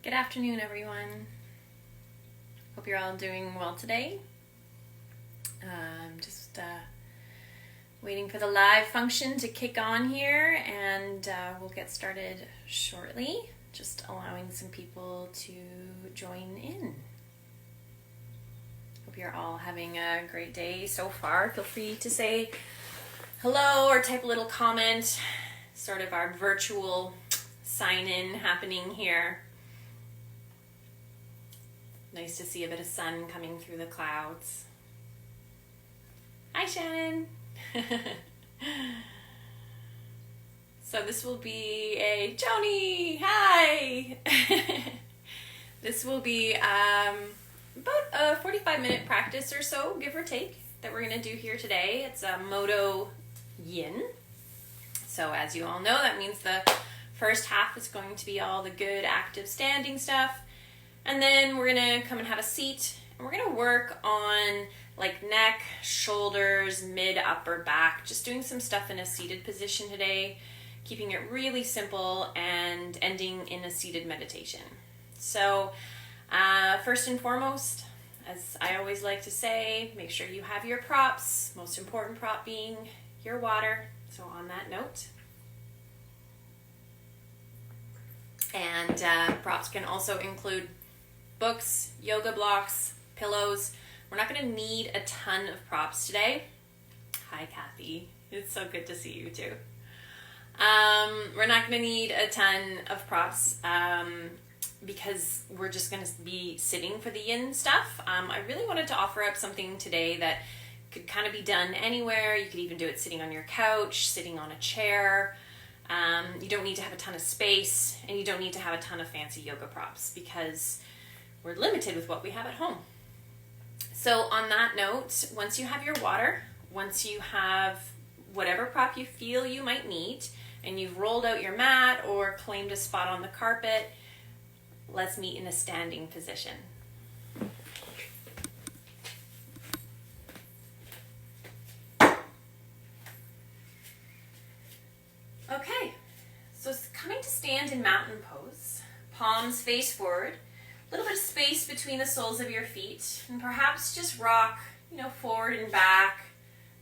Good afternoon, everyone. Hope you're all doing well today. I'm just waiting for the live function to kick on here, and we'll get started shortly. Just allowing some people to join in. Hope you're all having a great day so far. Feel free to say hello or type a little comment. Sort of our virtual sign-in happening here. Nice to see a bit of sun coming through the clouds. Hi, Shannon. So this will be a Joni. Hi. This will be about a 45-minute practice or so, give or take, that we're going to do here today. It's a Moto Yin. So as you all know, that means the first half is going to be all the good active standing stuff. And then we're going to come and have a seat, and we're going to work on like neck, shoulders, mid, upper back, just doing some stuff in a seated position today, keeping it really simple and ending in a seated meditation. So first and foremost, as I always like to say, make sure you have your props, most important prop being your water. So on that note, and props can also include books, yoga blocks, pillows. We're not going to need a ton of props today. Hi, Kathy. It's so good to see you too. We're not going to need a ton of props because we're just going to be sitting for the yin stuff. I really wanted to offer up something today that could kind of be done anywhere. You could even do it sitting on your couch, sitting on a chair. You don't need to have a ton of space, and you don't need to have a ton of fancy yoga props because we're limited with what we have at home. So on that note, once you have your water, once you have whatever prop you feel you might need, and you've rolled out your mat or claimed a spot on the carpet, let's meet in a standing position. Okay, so it's coming to stand in mountain pose, palms face forward, a little bit of space between the soles of your feet, and perhaps just rock, forward and back,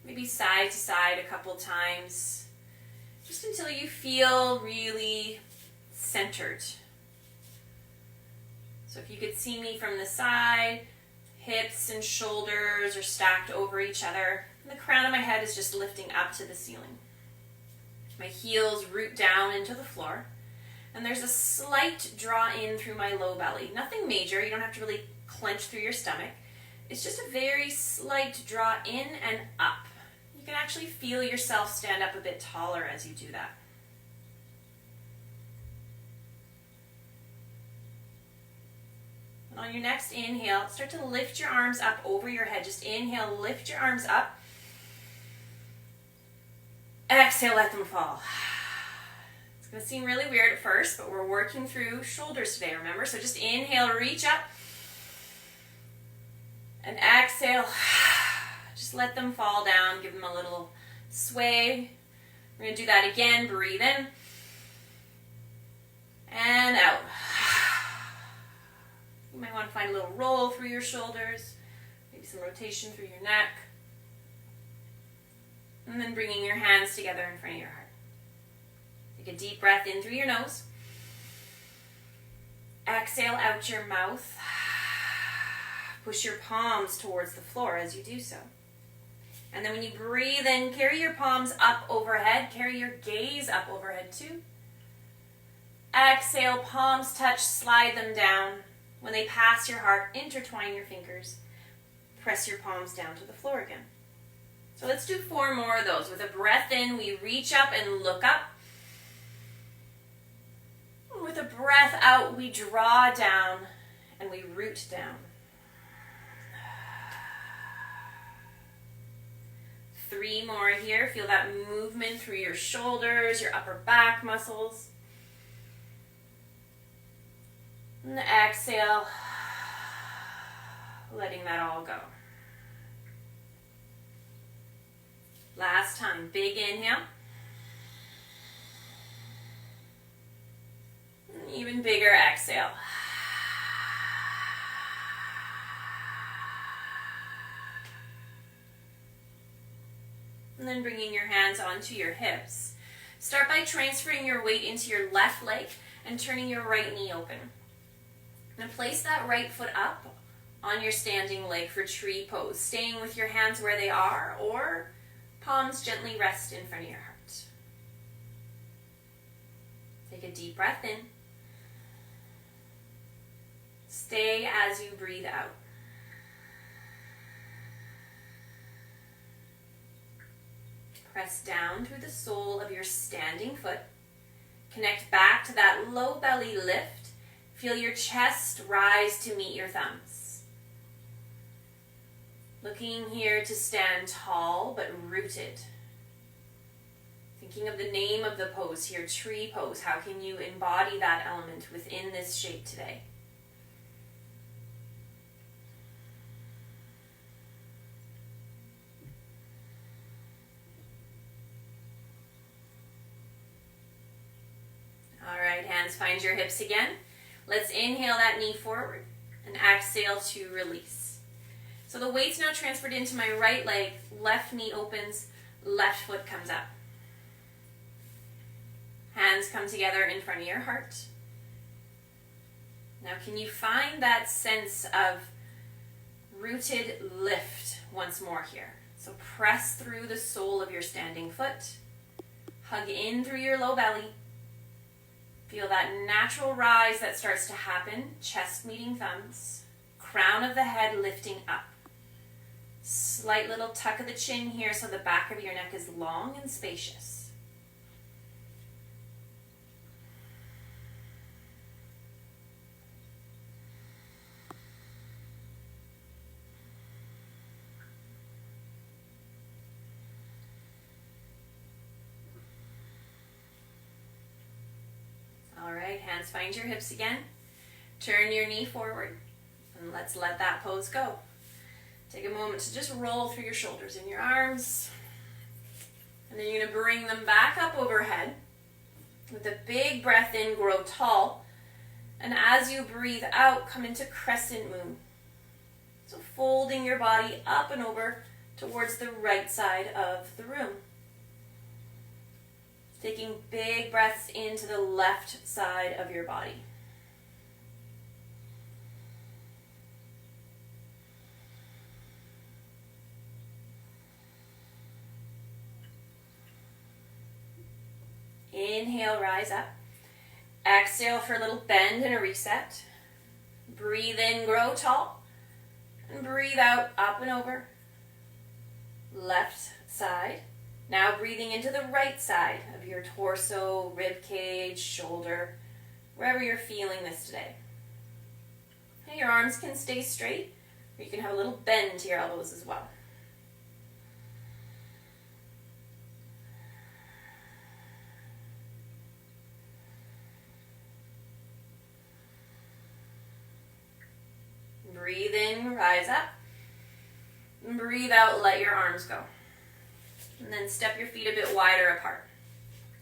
maybe side to side a couple times, just until you feel really centered. So if you could see me from the side, hips and shoulders are stacked over each other, and the crown of my head is just lifting up to the ceiling. My heels root down into the floor. And there's a slight draw in through my low belly. Nothing major. You don't have to really clench through your stomach. It's just a very slight draw in and up. You can actually feel yourself stand up a bit taller as you do that. And on your next inhale, start to lift your arms up over your head. Just inhale, lift your arms up. Exhale, let them fall. It's going to seem really weird at first, but we're working through shoulders today, remember? So just inhale, reach up. And exhale, just let them fall down. Give them a little sway. We're going to do that again. Breathe in. And out. You might want to find a little roll through your shoulders. Maybe some rotation through your neck. And then bringing your hands together in front of your heart. Take a deep breath in through your nose. Exhale out your mouth. Push your palms towards the floor as you do so. And then when you breathe in, carry your palms up overhead. Carry your gaze up overhead too. Exhale, palms touch, slide them down. When they pass your heart, intertwine your fingers. Press your palms down to the floor again. So let's do 4 more of those. With a breath in, we reach up and look up. With a breath out, we draw down and we root down. 3 more here. Feel that movement through your shoulders, your upper back muscles. And exhale, letting that all go. Last time, big inhale. Even bigger exhale. And then bringing your hands onto your hips. Start by transferring your weight into your left leg and turning your right knee open. Now place that right foot up on your standing leg for tree pose, staying with your hands where they are, or palms gently rest in front of your heart. Take a deep breath in. Stay as you breathe out. Press down through the sole of your standing foot. Connect back to that low belly lift. Feel your chest rise to meet your thumbs. Looking here to stand tall but rooted. Thinking of the name of the pose here, tree pose. How can you embody that element within this shape today? All right, hands find your hips again. Let's inhale that knee forward and exhale to release. So the weight's now transferred into my right leg, left knee opens, left foot comes up. Hands come together in front of your heart. Now can you find that sense of rooted lift once more here? So press through the sole of your standing foot. Hug in through your low belly. Feel that natural rise that starts to happen, chest meeting thumbs, crown of the head lifting up. Slight little tuck of the chin here so the back of your neck is long and spacious. All right, hands find your hips again. Turn your knee forward and let's let that pose go. Take a moment to just roll through your shoulders and your arms. And then you're going to bring them back up overhead. With a big breath in, grow tall. And as you breathe out, come into crescent moon. So folding your body up and over towards the right side of the room. Taking big breaths into the left side of your body. Inhale, rise up. Exhale for a little bend and a reset. Breathe in, grow tall. And breathe out, up and over. Left side. Now breathing into the right side of your torso, rib cage, shoulder, wherever you're feeling this today. And your arms can stay straight, or you can have a little bend to your elbows as well. Breathe in, rise up. And breathe out, let your arms go. And then step your feet a bit wider apart.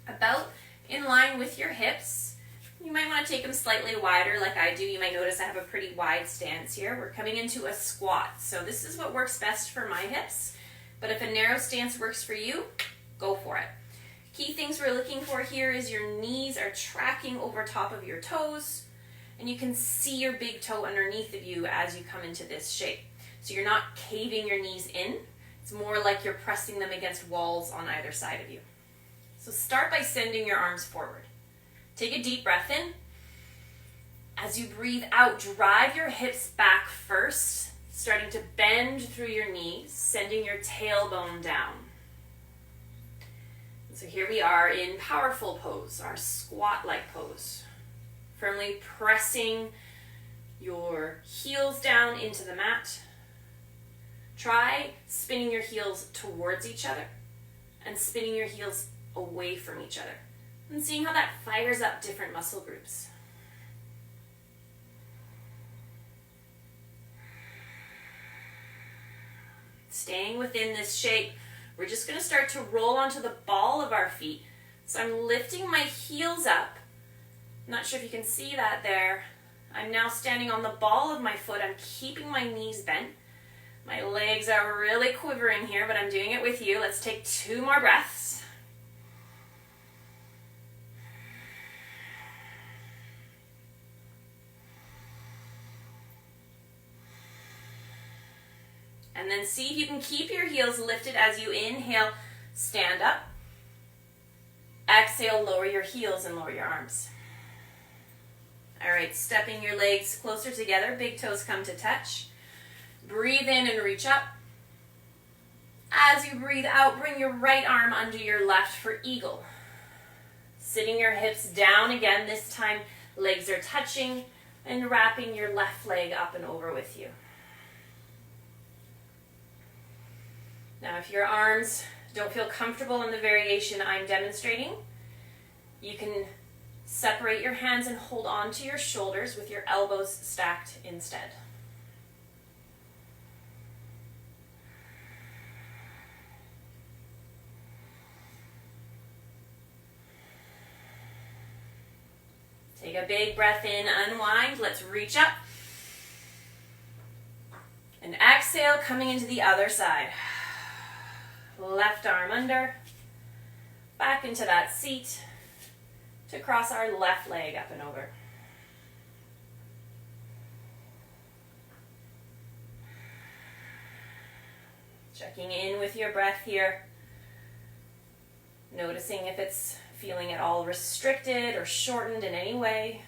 About in line with your hips. You might want to take them slightly wider like I do. You might notice I have a pretty wide stance here. We're coming into a squat. So this is what works best for my hips. But if a narrow stance works for you, go for it. Key things we're looking for here is your knees are tracking over top of your toes. And you can see your big toe underneath of you as you come into this shape. So you're not caving your knees in. It's more like you're pressing them against walls on either side of you. So start by sending your arms forward. Take a deep breath in. As you breathe out, drive your hips back first, starting to bend through your knees, sending your tailbone down. And so here we are in powerful pose, our squat-like pose. Firmly pressing your heels down into the mat. Try spinning your heels towards each other and spinning your heels away from each other and seeing how that fires up different muscle groups. Staying within this shape, we're just going to start to roll onto the ball of our feet. So I'm lifting my heels up. I'm not sure if you can see that there. I'm now standing on the ball of my foot. I'm keeping my knees bent. My legs are really quivering here, but I'm doing it with you. Let's take 2 more breaths. And then see if you can keep your heels lifted as you inhale, stand up. Exhale, lower your heels and lower your arms. All right, stepping your legs closer together, big toes come to touch. Breathe in and reach up. As you breathe out, bring your right arm under your left for eagle. Sitting your hips down again, this time legs are touching and wrapping your left leg up and over with you. Now, if your arms don't feel comfortable in the variation I'm demonstrating, you can separate your hands and hold on to your shoulders with your elbows stacked instead. Take a big breath in, unwind. Let's reach up. And exhale, coming into the other side. Left arm under, back into that seat to cross our left leg up and over. Checking in with your breath here, noticing if it's feeling at all restricted or shortened in any way.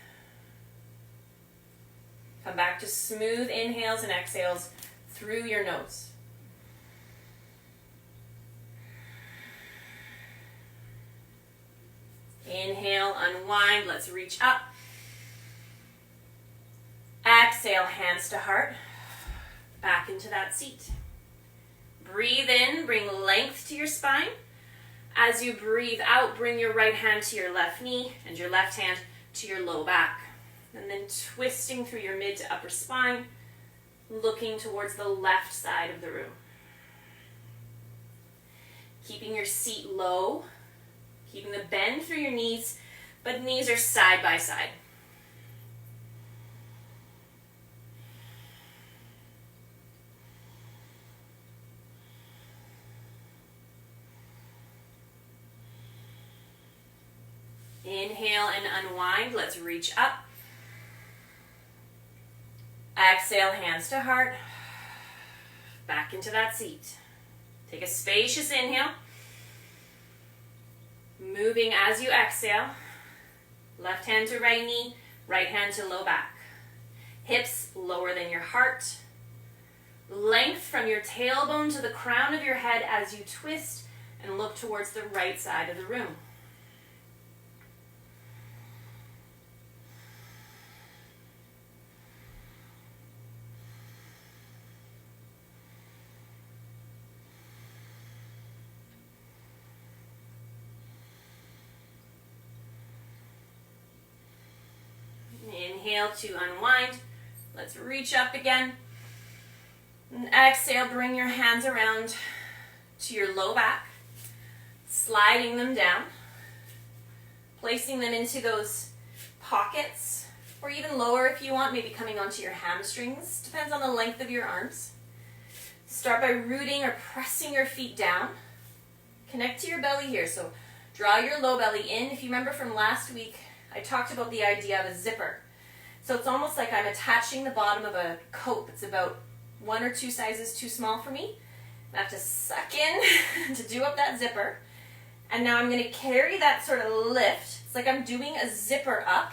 Come back to smooth inhales and exhales through your nose. Inhale, unwind, let's reach up. Exhale, hands to heart. Back into that seat. Breathe in, bring length to your spine. As you breathe out, bring your right hand to your left knee and your left hand to your low back. And then twisting through your mid to upper spine, looking towards the left side of the room. Keeping your seat low. Keeping the bend through your knees, but knees are side by side. Inhale and unwind. Let's reach up. Exhale, hands to heart. Back into that seat. Take a spacious inhale. Moving as you exhale, left hand to right knee, right hand to low back. Hips lower than your heart. Length from your tailbone to the crown of your head as you twist and look towards the right side of the room. Inhale to unwind. Let's reach up again. And exhale, bring your hands around to your low back, sliding them down, placing them into those pockets, or even lower if you want, maybe coming onto your hamstrings. Depends on the length of your arms. Start by rooting or pressing your feet down. Connect to your belly here. So draw your low belly in. If you remember from last week, I talked about the idea of a zipper. So it's almost like I'm attaching the bottom of a coat that's about 1 or 2 sizes too small for me. I have to suck in to do up that zipper. And now I'm going to carry that sort of lift. It's like I'm doing a zipper up.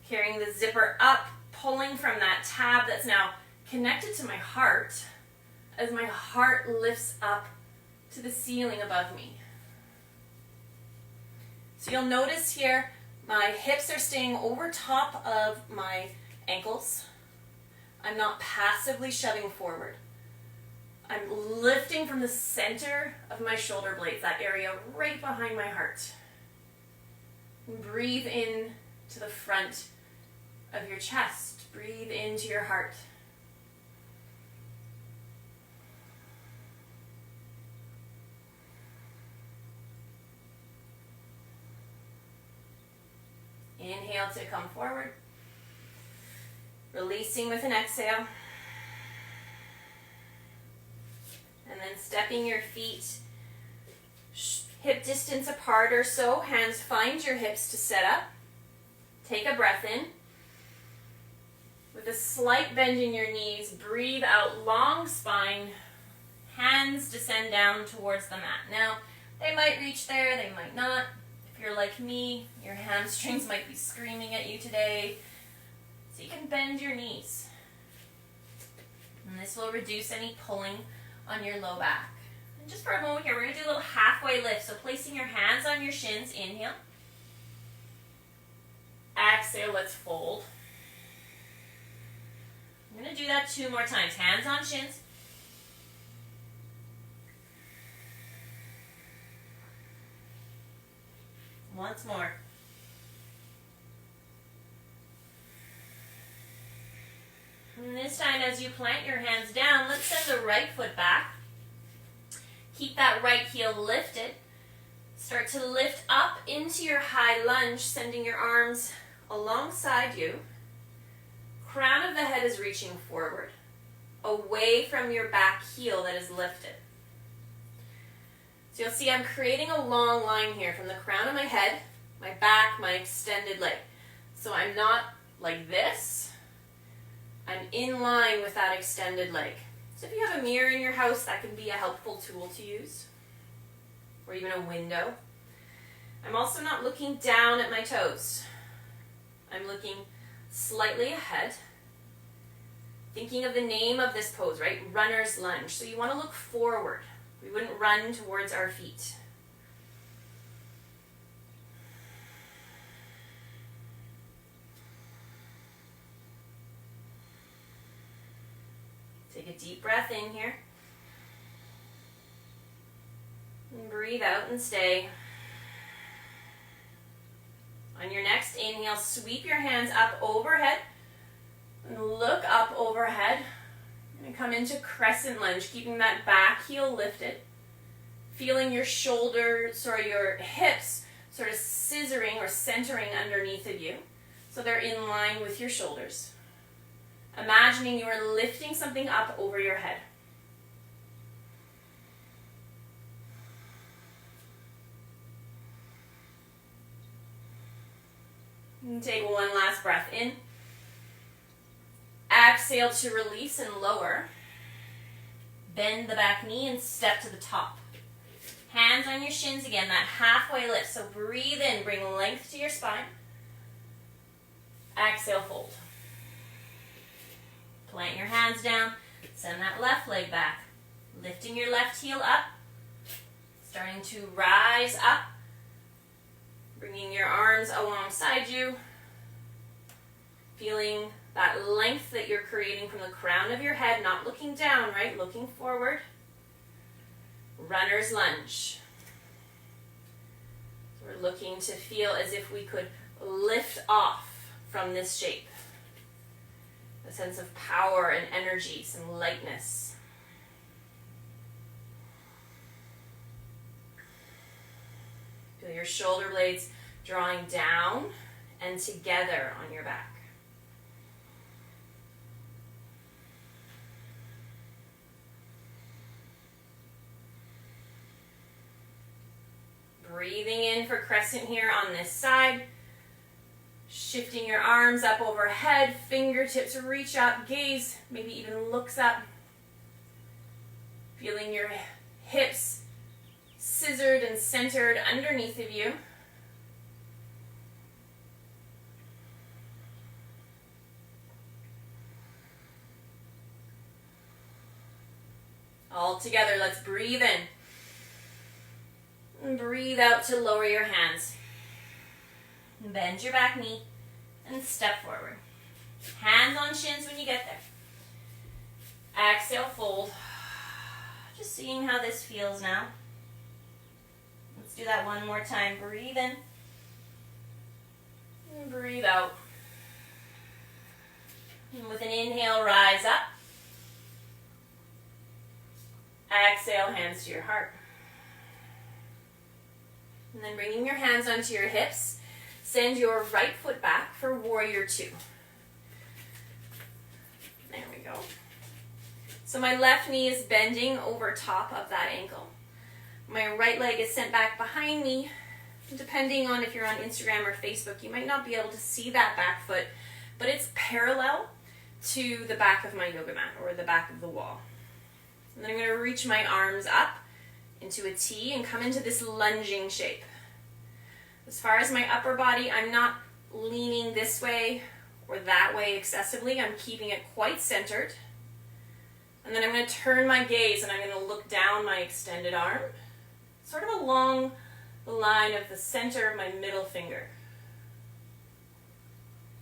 Carrying the zipper up, pulling from that tab that's now connected to my heart as my heart lifts up to the ceiling above me. So you'll notice here, my hips are staying over top of my ankles. I'm not passively shoving forward. I'm lifting from the center of my shoulder blades, that area right behind my heart. Breathe in to the front of your chest. Breathe into your heart. Inhale to come forward. Releasing with an exhale. And then stepping your feet hip distance apart or so. Hands find your hips to set up. Take a breath in. With a slight bend in your knees, breathe out, long spine. Hands descend down towards the mat. Now, they might reach there, they might not. If you're like me, your hamstrings might be screaming at you today. So you can bend your knees. And this will reduce any pulling on your low back. And just for a moment here, we're going to do a little halfway lift. So placing your hands on your shins, inhale. Exhale, let's fold. I'm going to do that 2 more times. Hands on shins. Once more. And this time, as you plant your hands down, let's send the right foot back. Keep that right heel lifted. Start to lift up into your high lunge, sending your arms alongside you. Crown of the head is reaching forward, away from your back heel that is lifted. So you'll see I'm creating a long line here from the crown of my head, my back, my extended leg. So I'm not like this. I'm in line with that extended leg. So if you have a mirror in your house, that can be a helpful tool to use, or even a window. I'm also not looking down at my toes. I'm looking slightly ahead, thinking of the name of this pose, right? Runner's lunge. So you want to look forward. We wouldn't run towards our feet. Take a deep breath in here. And breathe out and stay. On your next inhale, sweep your hands up overhead. And look up overhead. And come into crescent lunge, keeping that back heel lifted. Feeling your shoulders or your hips sort of scissoring or centering underneath of you. So they're in line with your shoulders. Imagining you are lifting something up over your head. And take one last breath in. Exhale to release and lower. Bend the back knee and step to the top. Hands on your shins again, that halfway lift. So breathe in, bring length to your spine. Exhale, fold. Plant your hands down, send that left leg back. Lifting your left heel up. Starting to rise up. Bringing your arms alongside you. Feeling that length that you're creating from the crown of your head, not looking down, right? Looking forward. Runner's lunge. So we're looking to feel as if we could lift off from this shape. A sense of power and energy, some lightness. Feel your shoulder blades drawing down and together on your back. Breathing in for crescent here on this side. Shifting your arms up overhead, fingertips reach up, gaze maybe even looks up. Feeling your hips scissored and centered underneath of you. All together, let's breathe in. And breathe out to lower your hands. Bend your back knee and step forward. Hands on shins when you get there. Exhale, fold. Just seeing how this feels now. Let's do that one more time. Breathe in. And breathe out. And with an inhale, rise up. Exhale, hands to your heart. And then bringing your hands onto your hips. Send your right foot back for warrior 2. There we go. So my left knee is bending over top of that ankle. My right leg is sent back behind me. Depending on if you're on Instagram or Facebook, you might not be able to see that back foot, but it's parallel to the back of my yoga mat or the back of the wall. And then I'm going to reach my arms up into a T and come into this lunging shape. As far as my upper body, I'm not leaning this way or that way excessively. I'm keeping it quite centered. And then I'm going to turn my gaze and I'm going to look down my extended arm, sort of along the line of the center of my middle finger.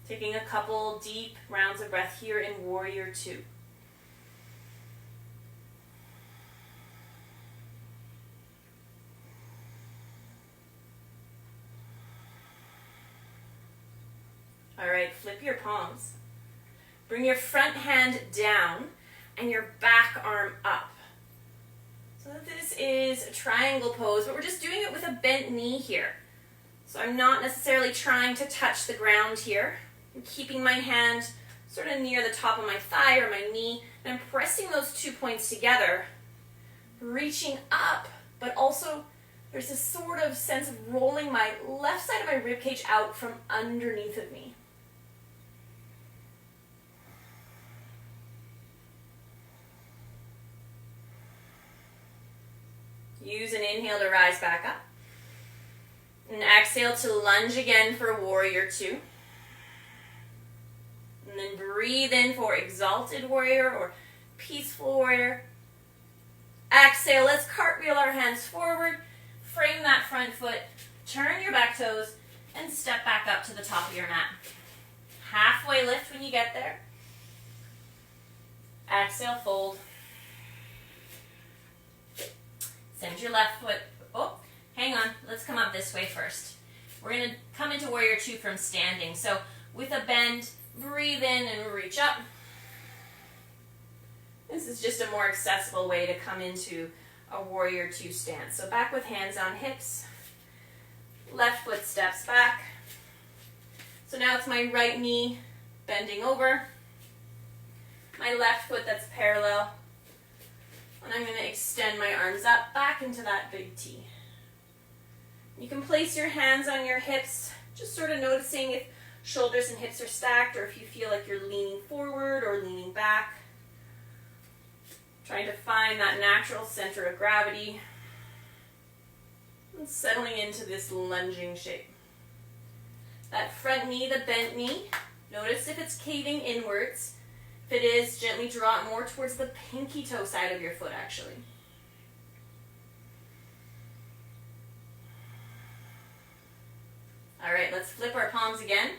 Taking a couple deep rounds of breath here in Warrior Two. All right, flip your palms. Bring your front hand down and your back arm up. So this is a triangle pose, but we're just doing it with a bent knee here. So I'm not necessarily trying to touch the ground here. I'm keeping my hand sort of near the top of my thigh or my knee, and I'm pressing those 2 points together, reaching up, but also there's this sort of sense of rolling my left side of my rib cage out from underneath of me. Use an inhale to rise back up. And exhale to lunge again for Warrior Two. And then breathe in for Exalted Warrior or Peaceful Warrior. Exhale, let's cartwheel our hands forward. Frame that front foot. Turn your back toes and step back up to the top of your mat. Halfway lift when you get there. Exhale, fold. Send your left foot, oh, hang on, let's come up this way first. We're going to come into Warrior Two from standing. So with a bend, breathe in and reach up. This is just a more accessible way to come into a Warrior Two stance. So back with hands on hips, left foot steps back. So now it's my right knee bending over, my left foot that's parallel. And I'm going to extend my arms up, back into that big T. You can place your hands on your hips, just sort of noticing if shoulders and hips are stacked or if you feel like you're leaning forward or leaning back. Trying to find that natural center of gravity. And settling into this lunging shape. That front knee, the bent knee, notice if it's caving inwards. If it is, gently draw it more towards the pinky toe side of your foot, actually. All right, let's flip our palms again.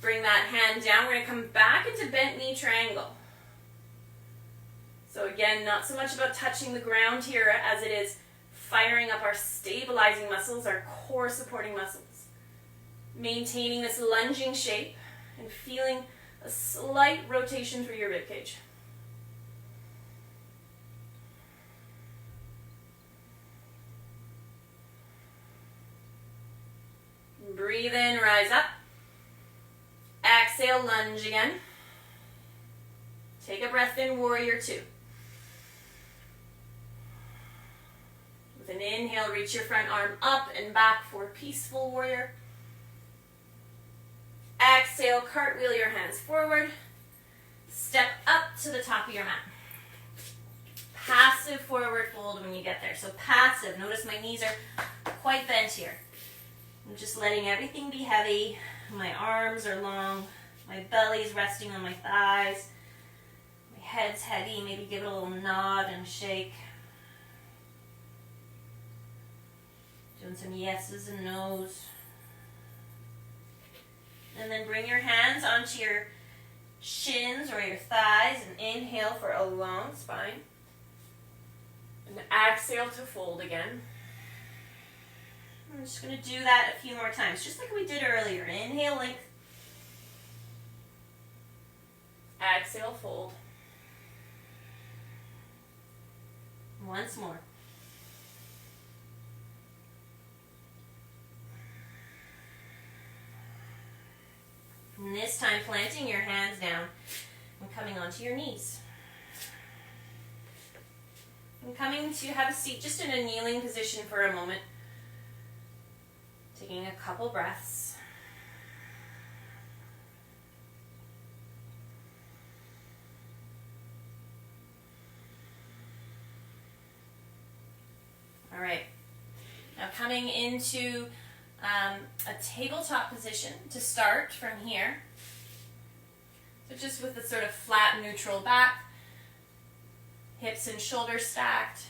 Bring that hand down. We're going to come back into bent knee triangle. So again, not so much about touching the ground here as it is firing up our stabilizing muscles, our core supporting muscles. Maintaining this lunging shape and feeling a slight rotation through your ribcage. Breathe in, rise up. Exhale, lunge again. Take a breath in, Warrior Two. With an inhale, reach your front arm up and back for Peaceful Warrior. Exhale, cartwheel your hands forward. Step up to the top of your mat. Passive forward fold when you get there. So passive. Notice my knees are quite bent here. I'm just letting everything be heavy. My arms are long. My belly's resting on my thighs. My head's heavy. Maybe give it a little nod and shake. Doing some yeses and nos. And then bring your hands onto your shins or your thighs and inhale for a long spine. And exhale to fold again. I'm just going to do that a few more times, just like we did earlier. Inhale, length. Exhale, fold. Once more. And this time, planting your hands down and coming onto your knees. I'm coming to have a seat just in a kneeling position for a moment. Taking a couple breaths. All right. Now coming into a tabletop position to start from here. So just with the sort of flat, neutral back, hips and shoulders stacked,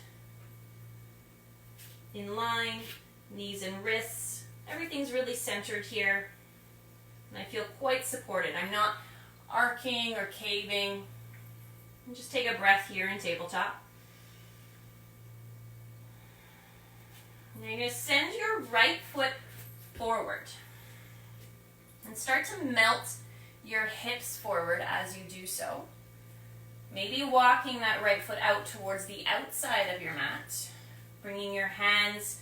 in line, knees and wrists. Everything's really centered here. And I feel quite supported. I'm not arcing or caving. And just take a breath here in tabletop. Now you're going to send your right foot forward. And start to melt your hips forward as you do so. Maybe walking that right foot out towards the outside of your mat. Bringing your hands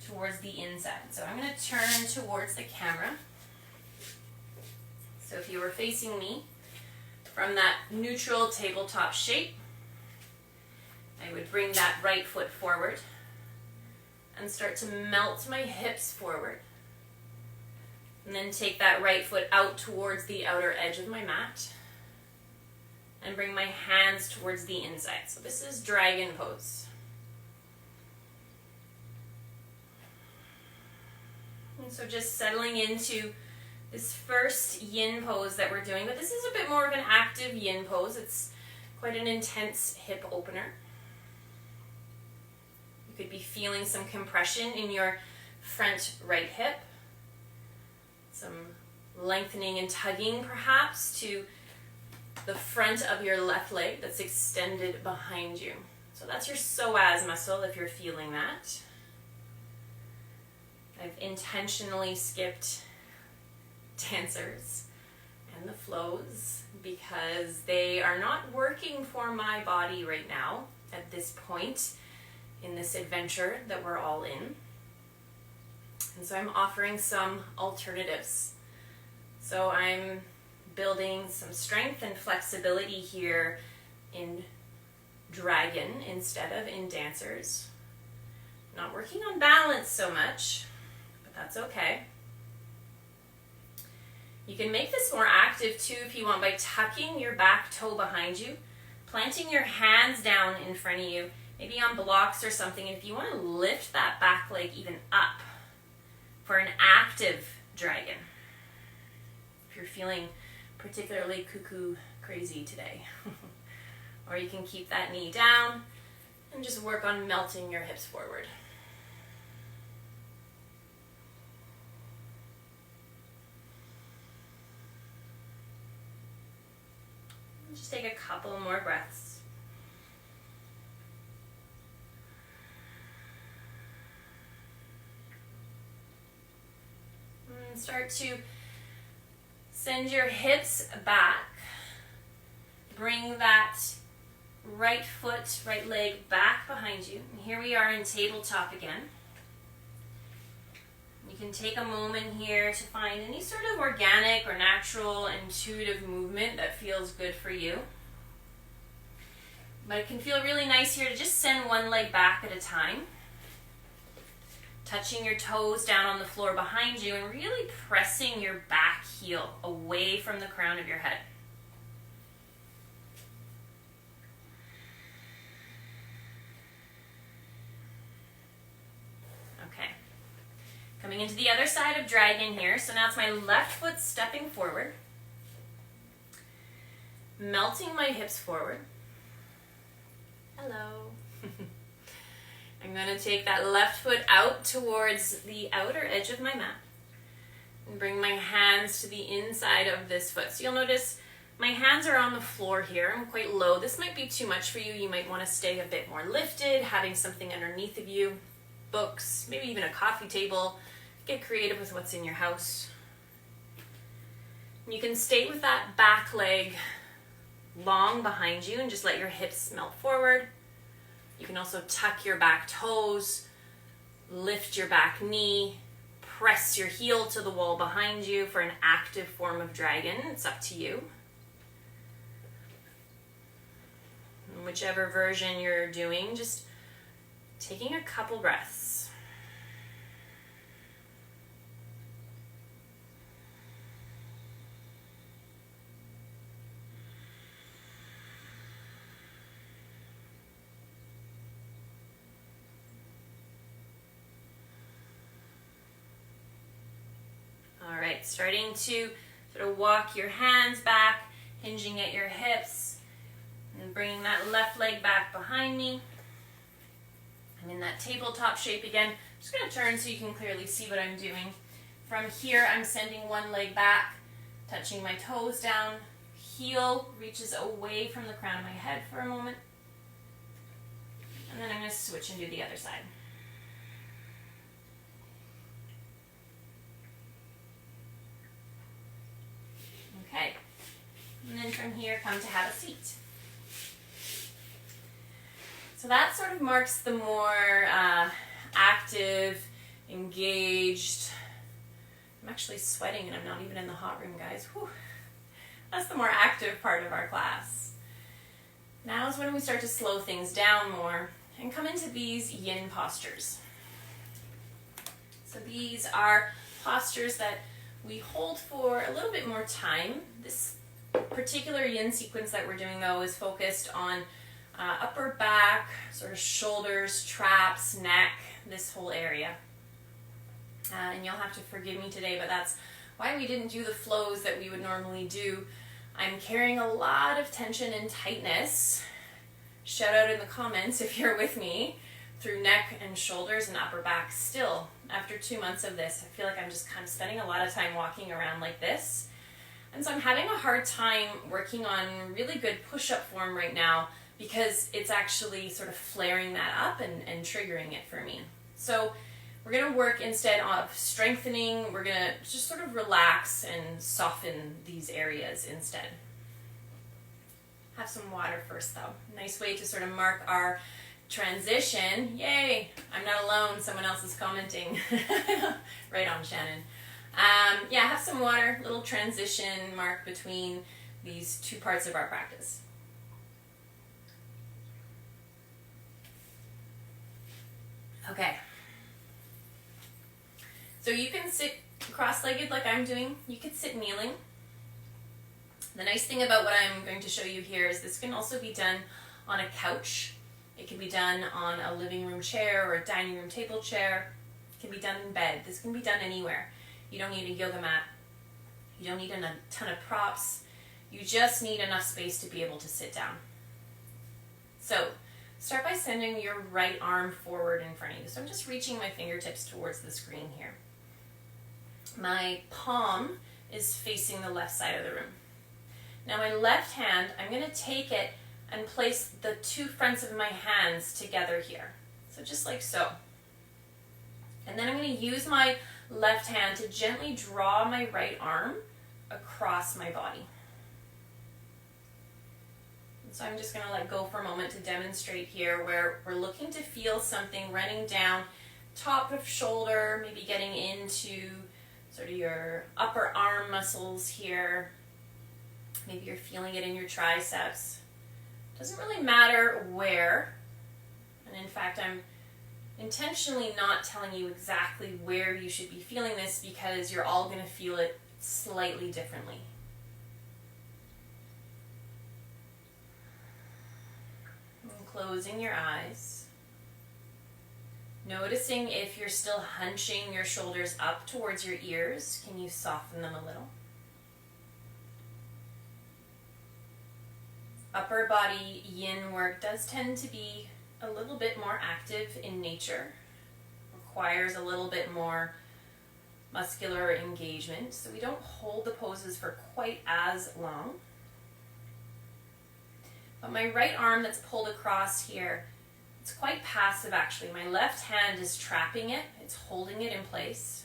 towards the inside. So I'm going to turn towards the camera. So if you were facing me from that neutral tabletop shape, I would bring that right foot forward and start to melt my hips forward. And then take that right foot out towards the outer edge of my mat and bring my hands towards the inside. So this is dragon pose. And so just settling into this first yin pose that we're doing, but this is a bit more of an active yin pose. It's quite an intense hip opener. You could be feeling some compression in your front right hip, some lengthening and tugging perhaps to the front of your left leg that's extended behind you. So that's your psoas muscle if you're feeling that. I've intentionally skipped dancers and the flows because they are not working for my body right now at this point in this adventure that we're all in. And so I'm offering some alternatives. So I'm building some strength and flexibility here in dragon instead of in dancers. Not working on balance so much, but that's okay. You can make this more active too if you want by tucking your back toe behind you, planting your hands down in front of you, maybe on blocks or something. And if you want to lift that back leg even up for an active dragon, if you're feeling particularly cuckoo crazy today. Or you can keep that knee down and just work on melting your hips forward. Just take a couple more breaths. And start to send your hips back. Bring that right foot, right leg back behind you. And here we are in tabletop again. You can take a moment here to find any sort of organic or natural, intuitive movement that feels good for you. But it can feel really nice here to just send one leg back at a time. Touching your toes down on the floor behind you and really pressing your back heel away from the crown of your head. Okay. Coming into the other side of dragon here. So now it's my left foot stepping forward. Melting my hips forward. Hello. I'm going to take that left foot out towards the outer edge of my mat and bring my hands to the inside of this foot. So you'll notice my hands are on the floor here. I'm quite low. This might be too much for you. You might want to stay a bit more lifted, having something underneath of you, books, maybe even a coffee table. Get creative with what's in your house. And you can stay with that back leg long behind you and just let your hips melt forward. You can also tuck your back toes, lift your back knee, press your heel to the wall behind you for an active form of dragon. It's up to you. And whichever version you're doing, just Taking a couple breaths. All right, starting to sort of walk your hands back, hinging at your hips, and bringing that left leg back behind me. I'm in that tabletop shape again. I'm just going to turn so you can clearly see what I'm doing. From here, I'm sending one leg back, touching my toes down. Heel reaches away from the crown of my head for a moment. And then I'm going to switch and do the other side. Okay. And then from here, come to have a seat. So that sort of marks the more active, engaged. I'm actually sweating and I'm not even in the hot room, guys. Whew. That's the more active part of our class. Now is when we start to slow things down more and come into these yin postures. So these are postures that we hold for a little bit more time. This particular yin sequence that we're doing, though, is focused on upper back, sort of shoulders, traps, neck, this whole area. And you'll have to forgive me today, but that's why we didn't do the flows that we would normally do. I'm carrying a lot of tension and tightness. Shout out in the comments if you're with me, through neck and shoulders and upper back still. After 2 months of this, I feel like I'm just kind of spending a lot of time walking around like this. And so I'm having a hard time working on really good push-up form right now because it's actually sort of flaring that up and triggering it for me. So we're going to work instead of strengthening. We're going to just sort of relax and soften these areas instead. Have some water first, though. Nice way to sort of mark our transition. Yay! I'm not alone. Someone else is commenting. Right on, Shannon. Yeah, have some water. Little transition mark between these two parts of our practice. Okay. So you can sit cross-legged like I'm doing. You could sit kneeling. The nice thing about what I'm going to show you here is this can also be done on a couch. It can be done on a living room chair or a dining room table chair. It can be done in bed. This can be done anywhere. You don't need a yoga mat. You don't need a ton of props. You just need enough space to be able to sit down. So start by sending your right arm forward in front of you. So I'm just reaching my fingertips towards the screen here. My palm is facing the left side of the room. Now my left hand, I'm going to take it and place the two fronts of my hands together here. So just like so. And then I'm going to use my left hand to gently draw my right arm across my body. And so I'm just going to let go for a moment to demonstrate here where we're looking to feel something running down top of shoulder, maybe getting into sort of your upper arm muscles here. Maybe you're feeling it in your triceps. Doesn't really matter where. And in fact, I'm intentionally not telling you exactly where you should be feeling this because you're all going to feel it slightly differently. And closing your eyes. Noticing if you're still hunching your shoulders up towards your ears. Can you soften them a little? Upper body yin work does tend to be a little bit more active in nature. Requires a little bit more muscular engagement. So we don't hold the poses for quite as long. But my right arm that's pulled across here, it's quite passive actually. My left hand is trapping it. It's holding it in place.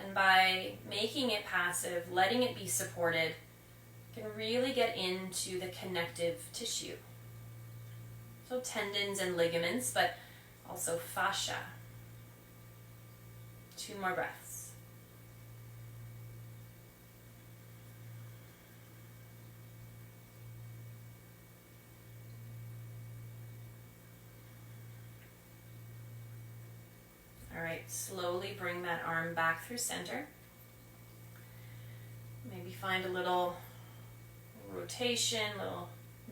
And by making it passive, letting it be supported, can really get into the connective tissue. So tendons and ligaments, but also fascia. 2 more breaths. All right, slowly bring that arm back through center. Maybe find a little rotation, little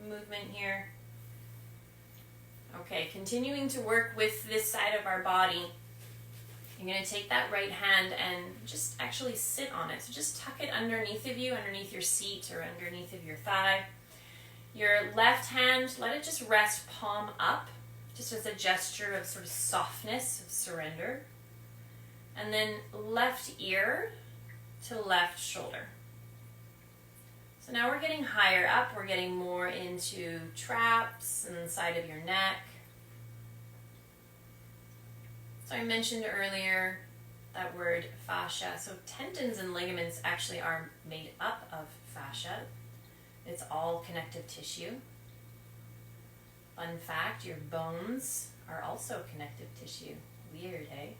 movement here. Okay, continuing to work with this side of our body. You're going to take that right hand and just actually sit on it. So just tuck it underneath of you, underneath your seat or underneath of your thigh. Your left hand, let it just rest palm up, just as a gesture of sort of softness, of surrender. And then left ear to left shoulder. So now we're getting higher up. We're getting more into traps and the side of your neck. So I mentioned earlier that word fascia. So tendons and ligaments actually are made up of fascia. It's all connective tissue. Fun fact, your bones are also connective tissue. Weird, eh?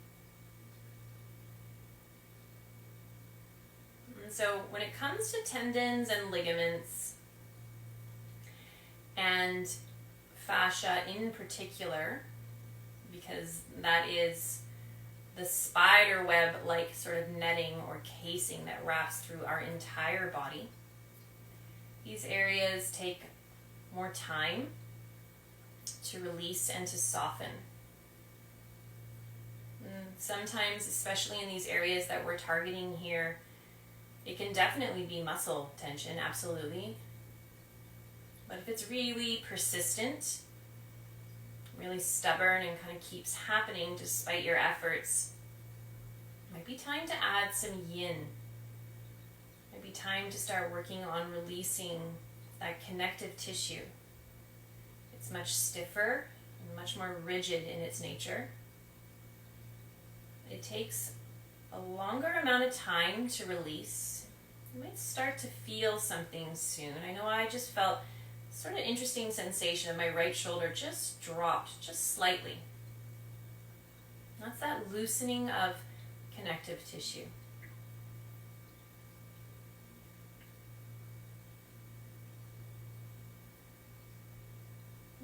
And so when it comes to tendons and ligaments and fascia in particular, because that is the spider web-like sort of netting or casing that wraps through our entire body, these areas take more time to release and to soften. And sometimes, especially in these areas that we're targeting here, it can definitely be muscle tension, absolutely. But if it's really persistent, really stubborn and kind of keeps happening despite your efforts, it might be time to add some yin. It might be time to start working on releasing that connective tissue. It's much stiffer and much more rigid in its nature. It takes a longer amount of time to release. You might start to feel something soon. I know I just felt sort of interesting sensation of my right shoulder just dropped just slightly. That's that loosening of connective tissue.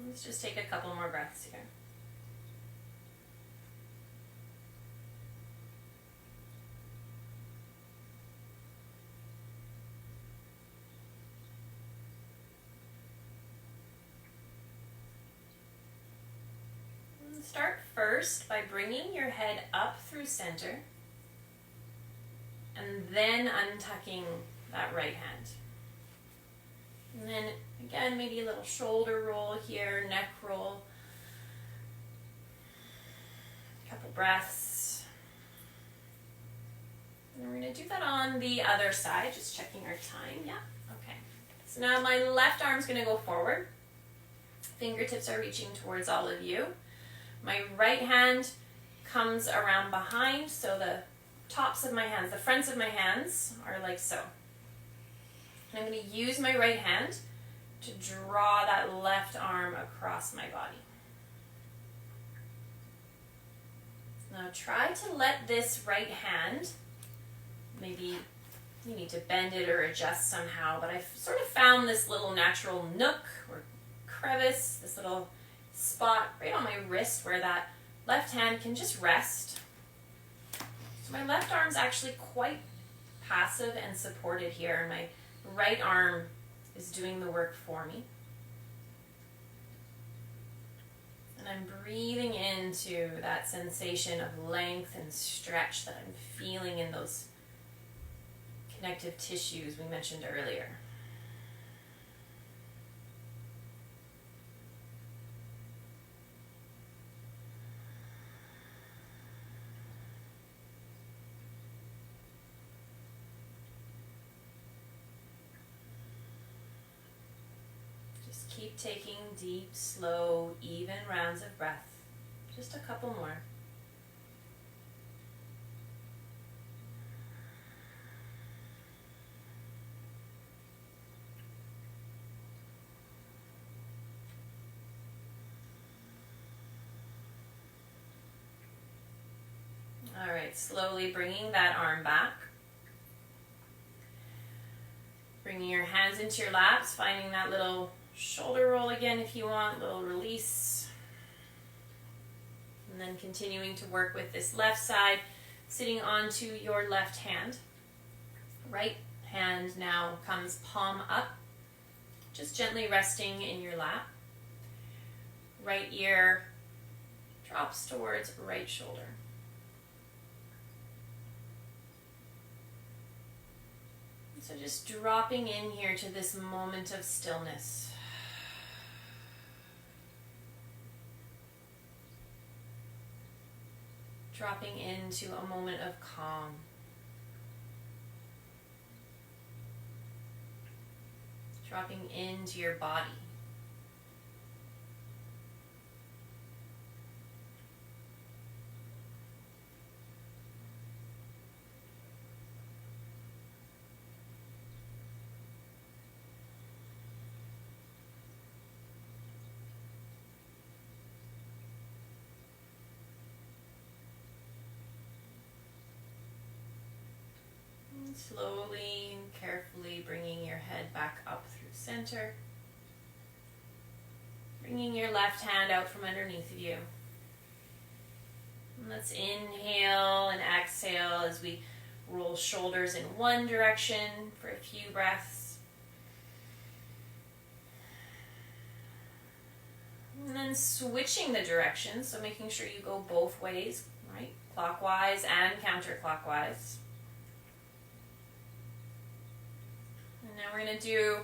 Let's just take a couple more breaths here. Start first by bringing your head up through center and then untucking that right hand. And then again, maybe a little shoulder roll here, neck roll. A couple breaths. And we're going to do that on the other side, just checking our time. Yeah, okay. So now my left arm's going to go forward. Fingertips are reaching towards all of you. My right hand comes around behind, so the tops of my hands, the fronts of my hands are like so. And I'm going to use my right hand to draw that left arm across my body. Now try to let this right hand, maybe you need to bend it or adjust somehow, but I've sort of found this little natural nook or crevice, this little spot right on my wrist where that left hand can just rest. So my left arm's actually quite passive and supported here, and my right arm is doing the work for me. And I'm breathing into that sensation of length and stretch that I'm feeling in those connective tissues we mentioned earlier. Keep taking deep, slow, even rounds of breath. Just a couple more. All right, slowly bringing that arm back. Bringing your hands into your laps, finding that little shoulder roll again if you want, little release. And then continuing to work with this left side, sitting onto your left hand. Right hand now comes palm up, just gently resting in your lap. Right ear drops towards right shoulder. So just dropping in here to this moment of stillness. Dropping into a moment of calm. Dropping into your body. Slowly and carefully bringing your head back up through center. Bringing your left hand out from underneath of you. And let's inhale and exhale as we roll shoulders in one direction for a few breaths. And then switching the direction, so making sure you go both ways, right? Clockwise and counterclockwise. Now we're going to do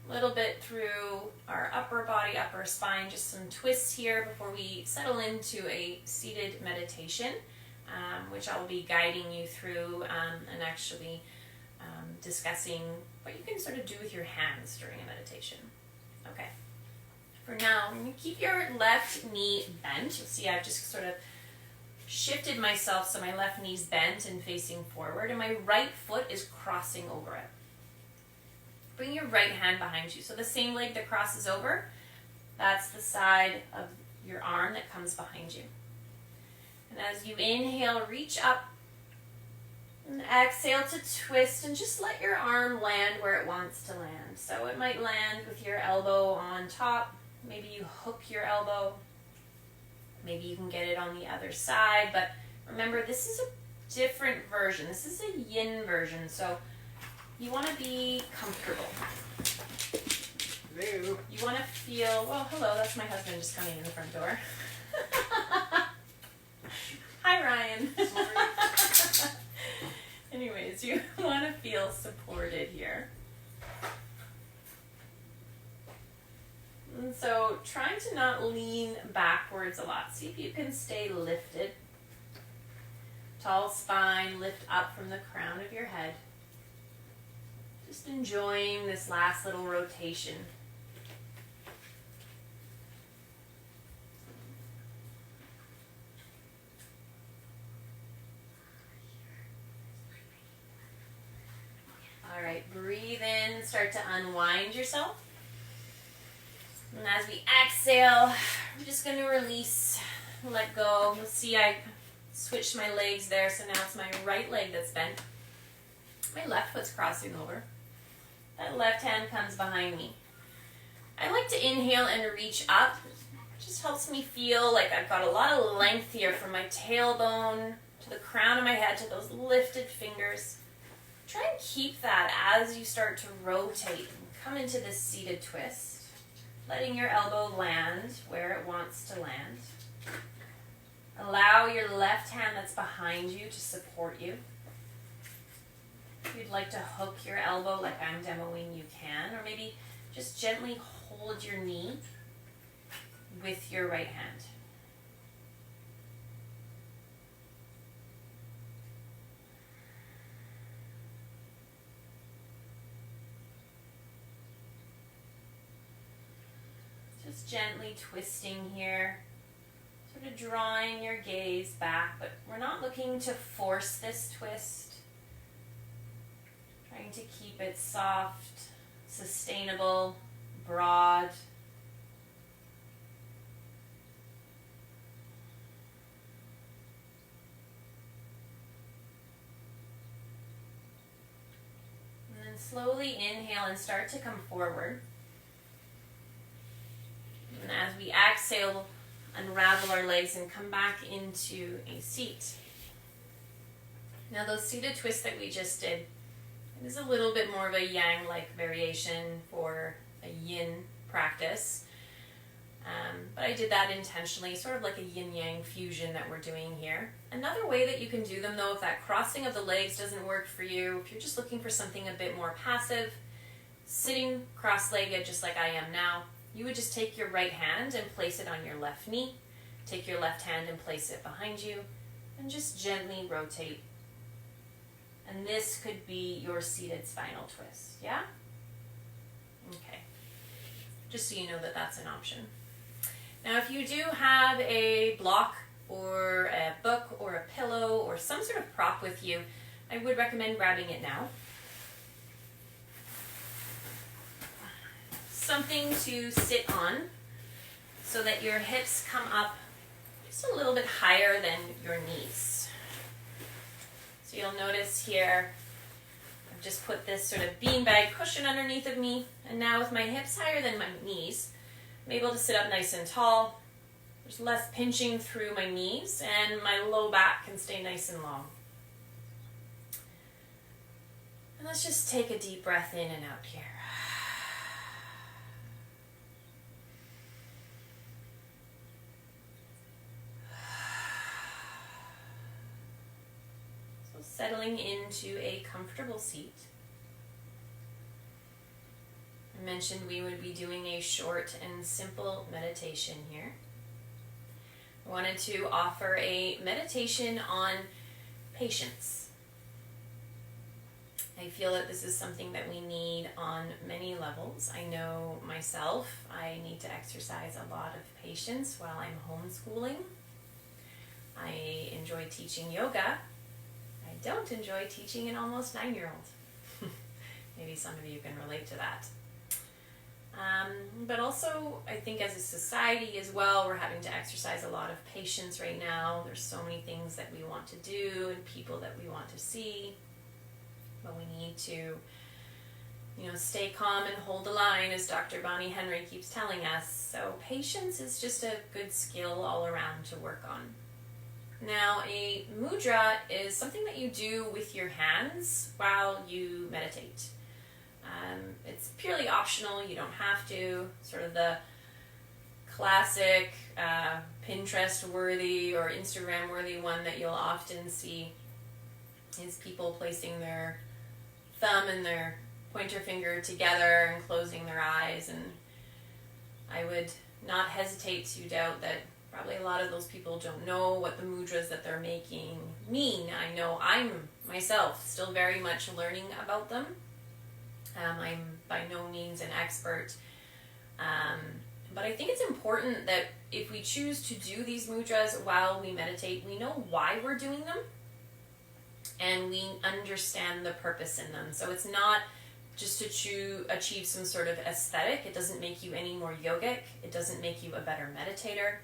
a little bit through our upper body, upper spine, just some twists here before we settle into a seated meditation, which I'll be guiding you through and actually discussing what you can sort of do with your hands during a meditation. Okay. For now, I'm going to keep your left knee bent. You'll see I've just sort of shifted myself so my left knee's bent and facing forward, and my right foot is crossing over it. Bring your right hand behind you. So the same leg that crosses over, that's the side of your arm that comes behind you. And as you inhale, reach up. And exhale to twist and just let your arm land where it wants to land. So it might land with your elbow on top. Maybe you hook your elbow. Maybe you can get it on the other side. But remember, this is a different version. This is a yin version. So you want to be comfortable. Hello. You want to feel, well, hello, that's my husband just coming in the front door. Hi, Ryan. Anyways, you want to feel supported here. And so trying to not lean backwards a lot. See if you can stay lifted. Tall spine, lift up from the crown of your head. Just enjoying this last little rotation. All right, breathe in, start to unwind yourself. And as we exhale, we're just going to release, let go. You'll see I switched my legs there, so now it's my right leg that's bent. My left foot's crossing over. That left hand comes behind me. I like to inhale and reach up. It just helps me feel like I've got a lot of length here from my tailbone to the crown of my head to those lifted fingers. Try and keep that as you start to rotate and come into this seated twist. Letting your elbow land where it wants to land. Allow your left hand that's behind you to support you. If you'd like to hook your elbow like I'm demoing, you can. Or maybe just gently hold your knee with your right hand. Just gently twisting here, sort of drawing your gaze back, but we're not looking to force this twist. Trying to keep it soft, sustainable, broad. And then slowly inhale and start to come forward. And as we exhale, unravel our legs and come back into a seat. Now those seated twists that we just did, it is a little bit more of a yang-like variation for a yin practice. But I did that intentionally, sort of like a yin-yang fusion that we're doing here. Another way that you can do them though, if that crossing of the legs doesn't work for you, if you're just looking for something a bit more passive, sitting cross-legged just like I am now, you would just take your right hand and place it on your left knee, take your left hand and place it behind you, and just gently rotate. And this could be your seated spinal twist, yeah? Okay, just so you know that that's an option. Now if you do have a block or a book or a pillow or some sort of prop with you, I would recommend grabbing it now. Something to sit on so that your hips come up just a little bit higher than your knees. So you'll notice here, I've just put this sort of beanbag cushion underneath of me, and now with my hips higher than my knees, I'm able to sit up nice and tall. There's less pinching through my knees, and my low back can stay nice and long. And let's just take a deep breath in and out here. So settling into a comfortable seat. I mentioned we would be doing a short and simple meditation here. I wanted to offer a meditation on patience. I feel that this is something that we need on many levels. I know myself, I need to exercise a lot of patience while I'm homeschooling. I enjoy teaching yoga. I don't enjoy teaching an almost 9-year-old. Maybe some of you can relate to that. But also, I think as a society as well, we're having to exercise a lot of patience right now. There's so many things that we want to do and people that we want to see. But we need to, stay calm and hold the line, as Dr. Bonnie Henry keeps telling us. So patience is just a good skill all around to work on. Now, a mudra is something that you do with your hands while you meditate. It's purely optional, you don't have to. Sort of the classic Pinterest-worthy or Instagram-worthy one that you'll often see is people placing their thumb and their pointer finger together and closing their eyes. And I would not hesitate to doubt that probably a lot of those people don't know what the mudras that they're making mean. I know I'm myself still very much learning about them. I'm by no means an expert, but I think it's important that if we choose to do these mudras while we meditate, we know why we're doing them and we understand the purpose in them. So it's not just to achieve some sort of aesthetic. It doesn't make you any more yogic. It doesn't make you a better meditator.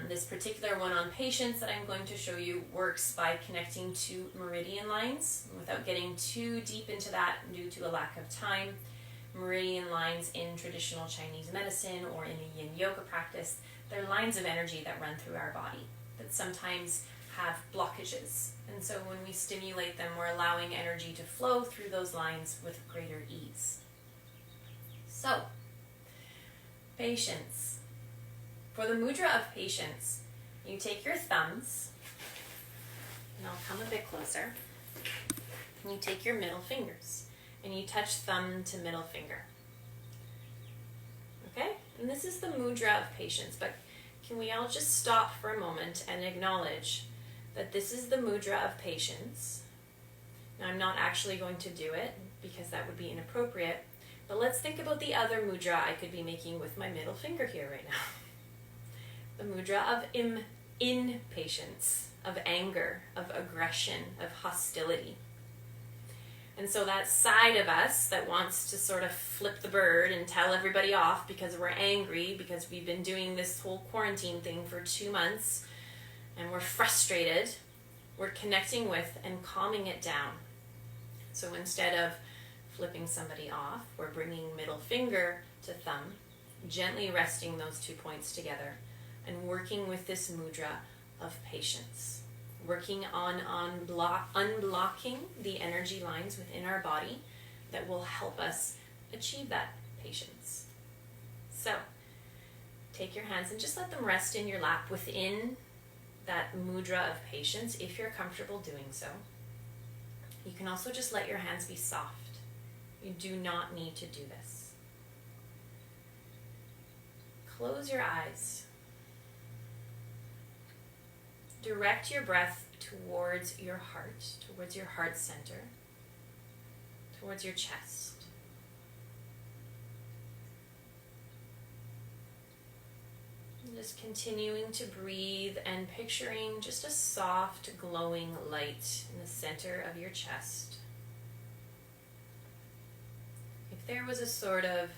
This particular one on patience that I'm going to show you works by connecting to meridian lines. Without getting too deep into that due to a lack of time, meridian lines in traditional Chinese medicine or in a yin yoga practice, they're lines of energy that run through our body that sometimes have blockages. And so when we stimulate them, we're allowing energy to flow through those lines with greater ease. So, patience. For the mudra of patience, you take your thumbs, and I'll come a bit closer, and you take your middle fingers, and you touch thumb to middle finger. Okay? And this is the mudra of patience, but can we all just stop for a moment and acknowledge that this is the mudra of patience? Now, I'm not actually going to do it, because that would be inappropriate, but let's think about the other mudra I could be making with my middle finger here right now. The mudra of impatience, of anger, of aggression, of hostility. And so that side of us that wants to sort of flip the bird and tell everybody off because we're angry, because we've been doing this whole quarantine thing for 2 months, and we're frustrated, we're connecting with and calming it down. So instead of flipping somebody off, we're bringing middle finger to thumb, gently resting those 2 points together, and working with this mudra of patience, working on unblocking the energy lines within our body that will help us achieve that patience. So, take your hands and just let them rest in your lap within that mudra of patience if you're comfortable doing so. You can also just let your hands be soft. You do not need to do this. Close your eyes. Direct your breath towards your heart center, towards your chest. And just continuing to breathe and picturing just a soft, glowing light in the center of your chest. If there was a sort of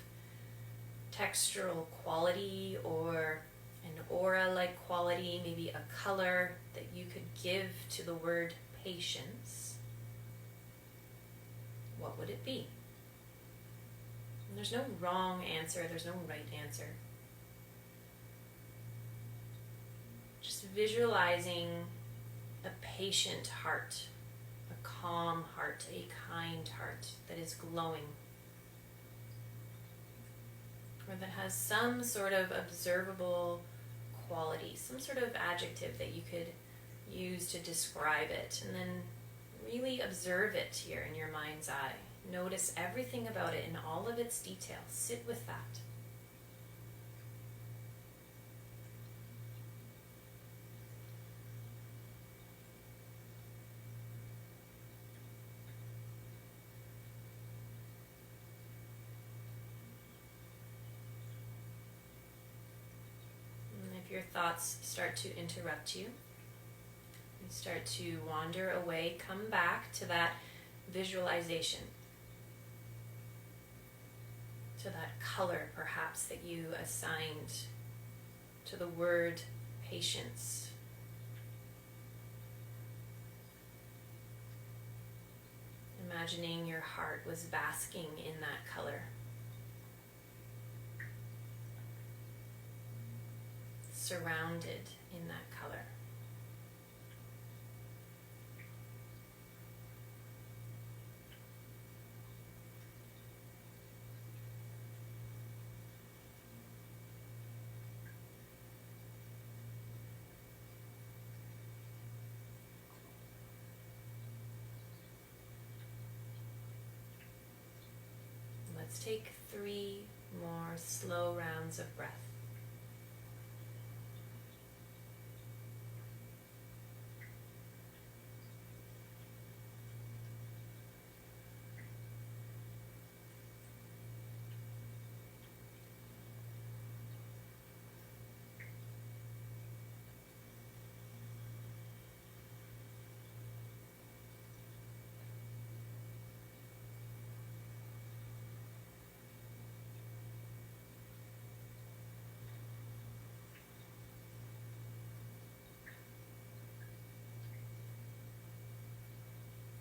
textural quality or an aura-like quality, maybe a color that you could give to the word patience, what would it be? And there's no wrong answer, there's no right answer. Just visualizing a patient heart, a calm heart, a kind heart that is glowing, or that has some sort of observable quality, some sort of adjective that you could use to describe it, and then really observe it here in your mind's eye. Notice everything about it in all of its details. Sit with that. If your thoughts start to interrupt you, you start to wander away, come back to that visualization, to that color perhaps that you assigned to the word patience. Imagining your heart was basking in that color. Surrounded in that color. Let's take 3 more slow rounds of breath.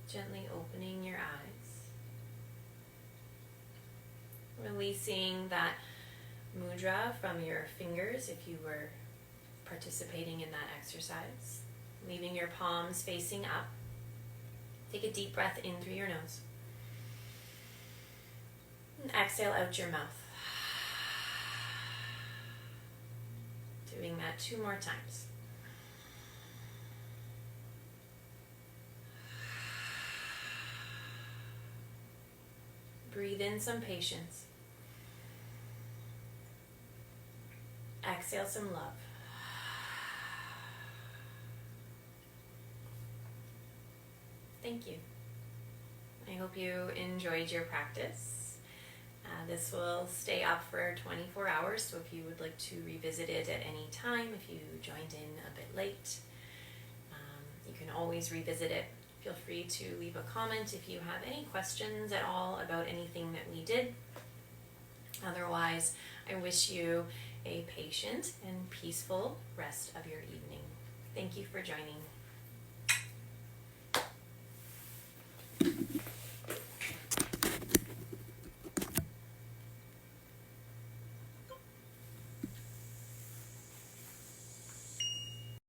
Gently opening your eyes, releasing that mudra from your fingers if you were participating in that exercise, leaving your palms facing up. Take a deep breath in through your nose and exhale out your mouth. Doing that 2 more times. Breathe in some patience. Exhale some love. Thank you. I hope you enjoyed your practice. This will stay up for 24 hours, so if you would like to revisit it at any time, if you joined in a bit late, you can always revisit it. Feel free to leave a comment if you have any questions at all about anything that we did. Otherwise, I wish you a patient and peaceful rest of your evening. Thank you for joining.